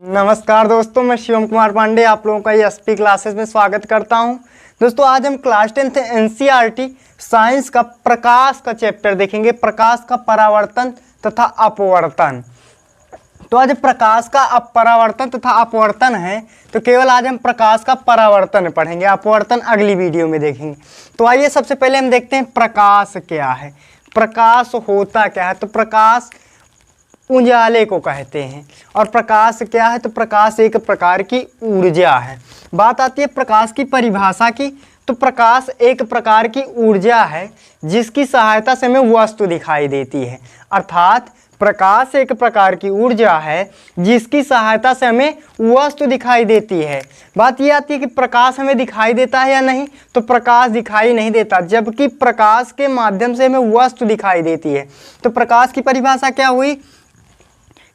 नमस्कार दोस्तों, मैं शिवम कुमार पांडे आप लोगों का एसपी क्लासेस में स्वागत करता हूं। दोस्तों आज हम क्लास 10th एनसीईआरटी साइंस का प्रकाश का चैप्टर देखेंगे, प्रकाश का परावर्तन तथा अपवर्तन। तो आज प्रकाश का परावर्तन तथा अपवर्तन है, तो केवल आज हम प्रकाश का परावर्तन पढ़ेंगे, अपवर्तन अगली वीडियो में देखेंगे। तो आइए सबसे पहले हम देखते हैं प्रकाश क्या है, प्रकाश होता क्या है। तो प्रकाश उजाले को कहते हैं। और प्रकाश क्या है, तो प्रकाश एक प्रकार की ऊर्जा है। बात आती है प्रकाश की परिभाषा की, तो प्रकाश एक प्रकार की ऊर्जा है जिसकी सहायता से हमें वस्तु दिखाई देती है। अर्थात प्रकाश एक प्रकार की ऊर्जा है जिसकी सहायता से हमें वस्तु दिखाई देती है। बात यह आती है कि प्रकाश हमें दिखाई देता है या नहीं, तो प्रकाश दिखाई नहीं देता, जबकि प्रकाश के माध्यम से हमें वस्तु दिखाई देती है। तो प्रकाश की परिभाषा क्या हुई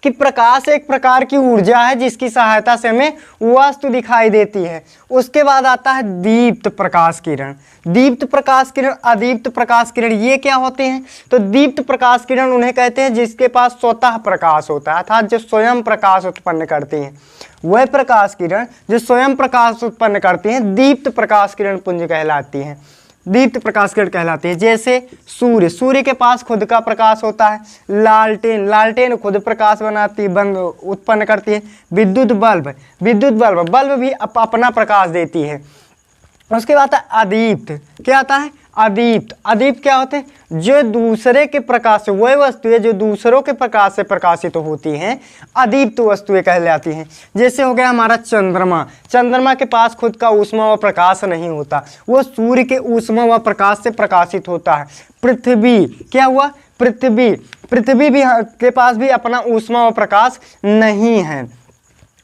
कि प्रकाश एक प्रकार की ऊर्जा है जिसकी सहायता से हमें वस्तु दिखाई देती है। उसके बाद आता है दीप्त प्रकाश किरण। दीप्त प्रकाश किरण, अदीप्त प्रकाश किरण, ये क्या होते हैं? तो दीप्त प्रकाश किरण उन्हें कहते हैं जिसके पास स्वतः प्रकाश होता है, अर्थात जो स्वयं प्रकाश उत्पन्न करते हैं। वह प्रकाश किरण जो स्वयं प्रकाश उत्पन्न करती हैं दीप्त प्रकाश किरण पुंज कहलाती हैं, दीप्त प्रकाश किरण कहलाती है। जैसे सूर्य, सूर्य के पास खुद का प्रकाश होता है। लालटेन, लालटेन खुद प्रकाश बनाती है, उत्पन्न करती है। विद्युत बल्ब, विद्युत बल्ब, बल्ब भी अपना प्रकाश देती है। उसके बाद आता है अदीप्त। क्या आता है? अदीप्त। अदीप्त क्या होते हैं? जो दूसरे के प्रकाश से, वह वस्तुएं जो दूसरों के प्रकाश से प्रकाशित होती हैं अदीप्त वस्तुएं कहलाती हैं। जैसे हो गया हमारा चंद्रमा। चंद्रमा के पास खुद का ऊष्मा व प्रकाश नहीं होता, वो सूर्य के ऊष्मा व प्रकाश से प्रकाशित होता है। पृथ्वी, क्या हुआ? पृथ्वी, पृथ्वी भी के पास भी अपना ऊष्मा व प्रकाश नहीं है।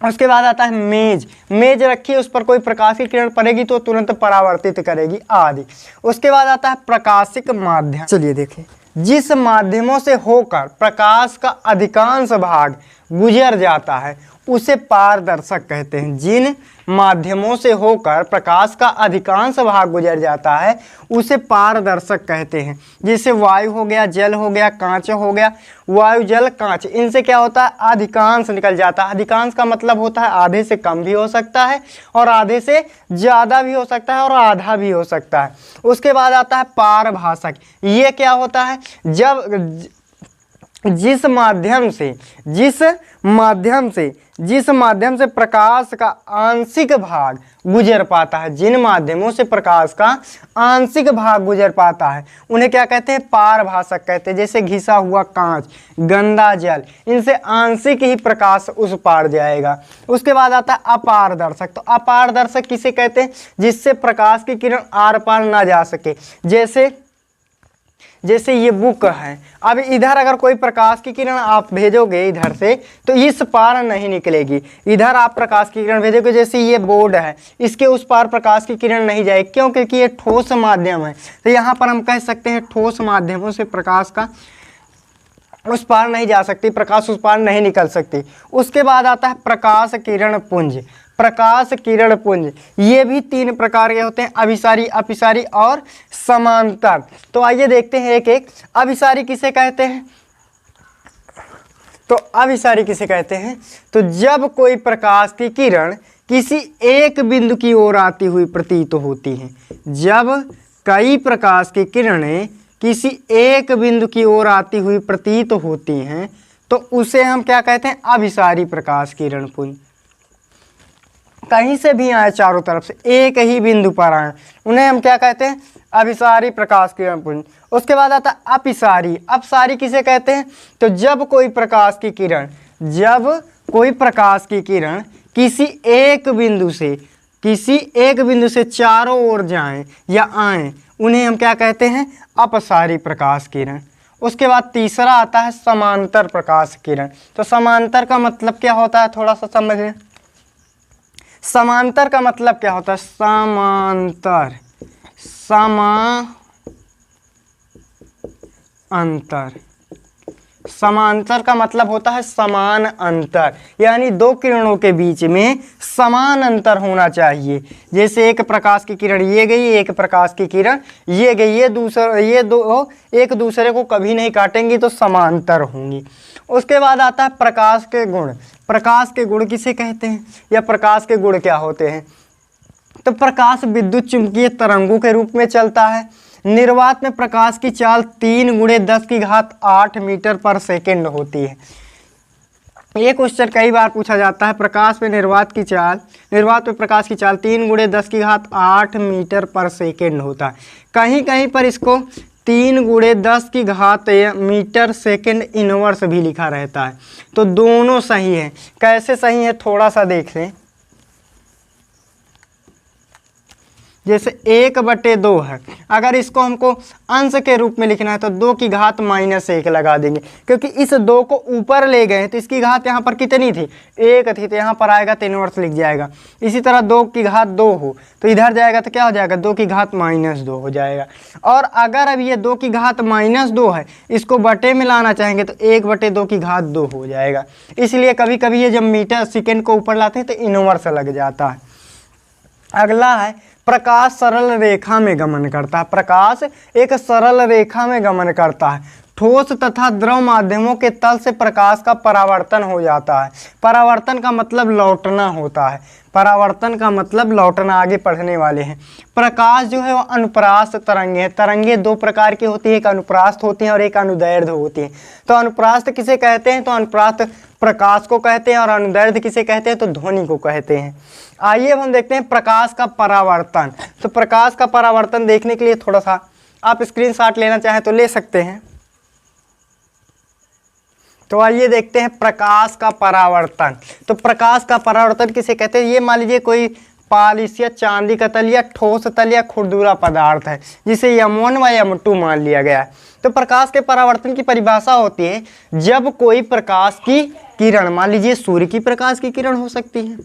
उसके बाद आता है मेज। मेज रखी, उस पर कोई प्रकाश की किरण पड़ेगी तो तुरंत परावर्तित करेगी आदि। उसके बाद आता है प्रकाशिक माध्यम। चलिए देखें, जिस माध्यमों से होकर प्रकाश का अधिकांश भाग गुजर जाता है उसे पारदर्शक कहते हैं। जिन माध्यमों से होकर प्रकाश का अधिकांश भाग गुजर जाता है उसे पारदर्शक कहते हैं। जैसे वायु हो गया, जल हो गया, कांच हो गया। वायु, जल, कांच, इनसे क्या होता है? अधिकांश निकल जाता है। अधिकांश का मतलब होता है आधे से कम भी हो सकता है और आधे से ज़्यादा भी हो सकता है और आधा भी हो सकता है। उसके बाद आता है पारभाषक। ये क्या होता है? जब जिस माध्यम से प्रकाश का आंशिक भाग गुजर पाता है, जिन माध्यमों से प्रकाश का आंशिक भाग गुजर पाता है उन्हें क्या कहते हैं? पारभाषक कहते हैं। जैसे घिसा हुआ कांच, गंदा जल, इनसे आंशिक ही प्रकाश उस पार जाएगा। उसके बाद आता है अपारदर्शक। तो अपारदर्शक किसे कहते हैं? जिससे प्रकाश की किरण आर पार ना जा सके। जैसे ये बुक है, अब इधर अगर कोई प्रकाश की किरण आप भेजोगे इधर से तो इस पार नहीं निकलेगी। इधर आप प्रकाश की किरण भेजोगे, जैसे ये बोर्ड है, इसके उस पार प्रकाश की किरण नहीं जाएगी। क्यों? क्योंकि ये ठोस माध्यम है। तो यहाँ पर हम कह सकते हैं ठोस माध्यमों से प्रकाश का उस पार नहीं जा सकती, प्रकाश उस पार नहीं निकल सकती। उसके बाद आता है प्रकाश किरण पुंज। प्रकाश किरण पुंज, ये भी तीन प्रकार के होते हैं, अभिसारी, अपसारी और समांतर। तो आइए देखते हैं एक एक। अभिसारी किसे कहते हैं? तो अभिसारी किसे कहते हैं? तो जब कोई प्रकाश की किरण किसी एक बिंदु की ओर आती हुई प्रतीत होती है, जब कई प्रकाश की किरणें किसी एक बिंदु की ओर आती हुई प्रतीत होती हैं तो उसे हम क्या कहते हैं? अभिसारी प्रकाश किरण पुंज। कहीं से भी आए, चारों तरफ से एक ही बिंदु पर आए, उन्हें हम क्या कहते हैं? अभिसारी प्रकाश किरण पुंज। उसके बाद आता है अपसारी। अपसारी किसे कहते हैं? तो जब कोई प्रकाश की किरण किसी एक बिंदु से चारों ओर जाएं या आएं, उन्हें हम क्या कहते हैं? अपसारी प्रकाश किरण। उसके बाद तीसरा आता है समांतर प्रकाश किरण। तो समांतर का मतलब क्या होता है? थोड़ा सा समझ लें। समांतर का मतलब क्या होता है? समांतर का मतलब होता है समान अंतर, यानी दो किरणों के बीच में समान अंतर होना चाहिए। जैसे एक प्रकाश की किरण ये गई, एक प्रकाश की किरण ये गई, ये दो एक दूसरे को कभी नहीं काटेंगी तो समांतर होंगी। उसके बाद आता है प्रकाश के गुण। प्रकाश के गुण किसे कहते हैं या प्रकाश के गुण क्या होते हैं? तो प्रकाश विद्युत चुंबकीय तरंगों के रूप में चलता है। निर्वात में प्रकाश की चाल 3 × 10⁸ मीटर पर सेकेंड होती है। ये क्वेश्चन कई बार पूछा जाता है। प्रकाश में निर्वात में प्रकाश की चाल 3 × 10⁸ मीटर पर सेकेंड होता है। कहीं कहीं पर इसको 3 × 10⁻⁻⁰ मीटर सेकेंड इनवर्स भी लिखा रहता है। तो दोनों सही है। कैसे सही है थोड़ा सा देख लें। जैसे 1/2 है, अगर इसको हमको अंश के रूप में लिखना है तो 2⁻⁻1 लगा देंगे, क्योंकि इस 2 को ऊपर ले गए तो इसकी घात यहाँ पर कितनी थी? 1 थी, तो यहाँ पर आएगा तो इनवर्स लिख जाएगा। इसी तरह 2⁻2 हो तो इधर जाएगा तो क्या हो जाएगा? 2⁻2 हो जाएगा। और अगर अब ये 2⁻2 है, इसको बटे में लाना चाहेंगे तो 1/2 हो जाएगा। इसलिए कभी कभी ये जब मीटर सेकेंड को ऊपर लाते हैं तो इनवर्स लग जाता है। अगला है प्रकाश सरल रेखा में गमन करता है। प्रकाश एक सरल रेखा में गमन करता है। ठोस तथा द्रव माध्यमों के तल से प्रकाश का परावर्तन हो जाता है। परावर्तन का मतलब लौटना होता है। परावर्तन का मतलब लौटना। आगे पढ़ने वाले हैं। प्रकाश जो है वो अनुप्रास्त तरंगे है। तरंगे 2 प्रकार की होती है, एक अनुप्रास्त होती है और एक अनुदैर्ध्य होती है। तो अनुप्रास्त किसे कहते हैं? तो अनुप्रास्त प्रकाश को कहते हैं। और अनुदैर्ध्य किसे कहते हैं? तो ध्वनि को कहते हैं। आइए अब हम देखते हैं प्रकाश का परावर्तन। तो प्रकाश का परावर्तन देखने के लिए थोड़ा सा आप स्क्रीनशॉट लेना चाहें तो ले सकते हैं। तो आइए देखते हैं प्रकाश का परावर्तन। तो प्रकाश का परावर्तन किसे कहते हैं? ये मान लीजिए कोई पॉलिश या चांदी का तल या ठोस तल या खुरदुरा पदार्थ है, जिसे M1 व M2 मान लिया गया है। तो प्रकाश के परावर्तन की परिभाषा होती है जब कोई प्रकाश की किरण, मान लीजिए सूर्य की प्रकाश की किरण हो सकती है,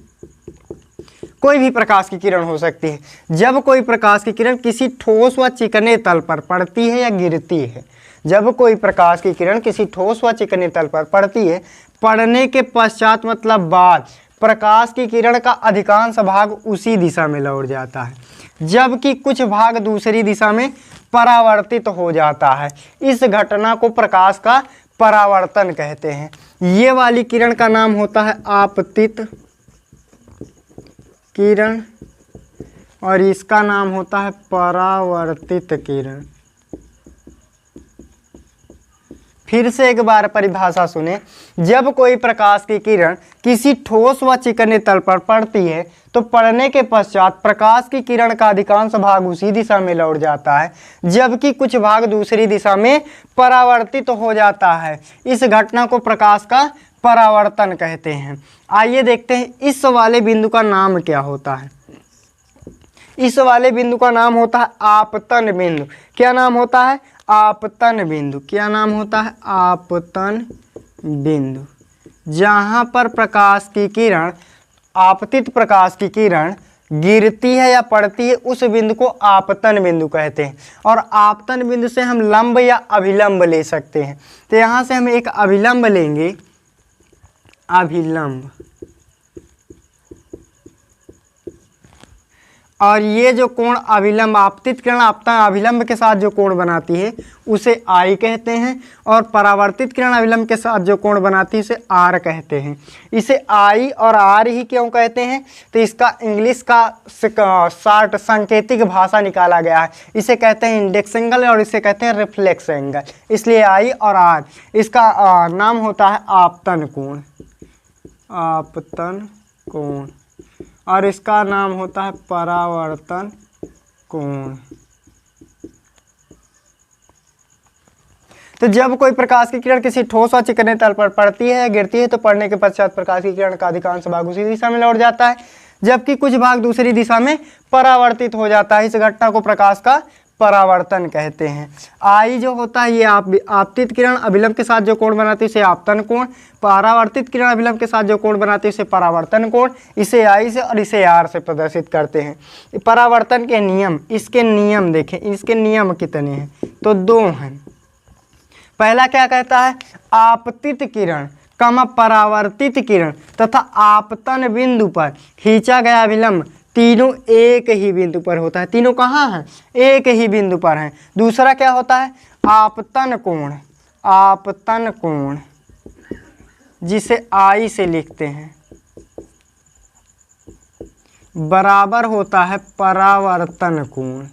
कोई भी प्रकाश की किरण हो सकती है, जब कोई प्रकाश की किरण किसी ठोस व चिकने तल पर पड़ती है या गिरती है। जब कोई प्रकाश की किरण किसी ठोस व चिकने तल पर पड़ती है, पड़ने के पश्चात मतलब बाद प्रकाश की किरण का अधिकांश भाग उसी दिशा में लौट जाता है, जबकि कुछ भाग दूसरी दिशा में परावर्तित हो जाता है। इस घटना को प्रकाश का परावर्तन कहते हैं। ये वाली किरण का नाम होता है आपतित किरण और इसका नाम होता है परावर्तित किरण। फिर से एक बार परिभाषा सुने। जब कोई प्रकाश की किरण किसी ठोस व चिकने तल पर पड़ती है तो पड़ने के पश्चात प्रकाश की किरण का अधिकांश भाग उसी दिशा में लौट जाता है, जबकि कुछ भाग दूसरी दिशा में परावर्तित हो जाता है। इस घटना को प्रकाश का परावर्तन कहते हैं। आइए देखते हैं इस वाले बिंदु का नाम क्या होता है। इस वाले बिंदु का नाम होता है आपतन बिंदु। क्या नाम होता है? आपतन बिंदु। क्या नाम होता है? आपतन बिंदु। जहाँ पर प्रकाश की किरण, आपतित प्रकाश की किरण गिरती है या पड़ती है, उस बिंदु को आपतन बिंदु कहते हैं। और आपतन बिंदु से हम लंब या अभिलंब ले सकते हैं। तो यहाँ से हम एक अभिलंब लेंगे, अभिलंब, और ये जो कोण अभिलंब, आपतित किरण आपतन अभिलंब के साथ जो कोण बनाती है उसे I कहते हैं, और परावर्तित किरण अभिलंब के साथ जो कोण बनाती है उसे R कहते हैं। इसे I और R ही क्यों कहते हैं? तो इसका इंग्लिश का शॉर्ट सांकेतिक भाषा निकाला गया है। इसे कहते हैं इंडेक्स एंगल और इसे कहते हैं रिफ्लेक्स एंगल, इसलिए I और R। इसका नाम होता है आपतन कोण, आपतन कोण, और इसका नाम होता है परावर्तन कोण। तो जब कोई प्रकाश की किरण किसी ठोस और चिकने तल पर पड़ती है या गिरती है तो पड़ने के पश्चात प्रकाश की किरण का अधिकांश भाग उसी दिशा में लौट जाता है, जबकि कुछ भाग दूसरी दिशा में परावर्तित हो जाता है। इस घटना को प्रकाश का परावर्तन कहते हैं। आई जो होता है ये आपतित किरण अभिलंब के साथ जो कोण बनाती है इसे आपतन कोण, परावर्तित किरण अभिलंब के साथ जो कोण बनाती है इसे परावर्तन कोण। इसे आई से और इसे आर से प्रदर्शित करते हैं। परावर्तन के नियम, इसके नियम देखें, इसके नियम कितने हैं? तो 2 हैं। पहला क्या कहता है? आपतित किरण कम परावर्तित किरण तथा आपतन बिंदु पर खींचा गया अभिलंब तीनों एक ही बिंदु पर होता है। तीनों कहाँ हैं? एक ही बिंदु पर हैं। दूसरा क्या होता है? आपतन कोण, आपतन कोण जिसे आई से लिखते हैं, बराबर होता है परावर्तन कोण,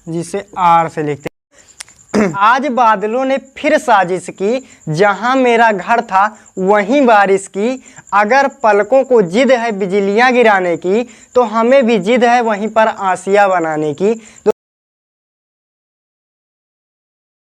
जिसे आर से लिखते हैं। आज बादलों ने फिर साजिश की, जहां मेरा घर था वहीं बारिश की। अगर पलकों को जिद है बिजलियां गिराने की, तो हमें भी जिद है वहीं पर आसिया बनाने की।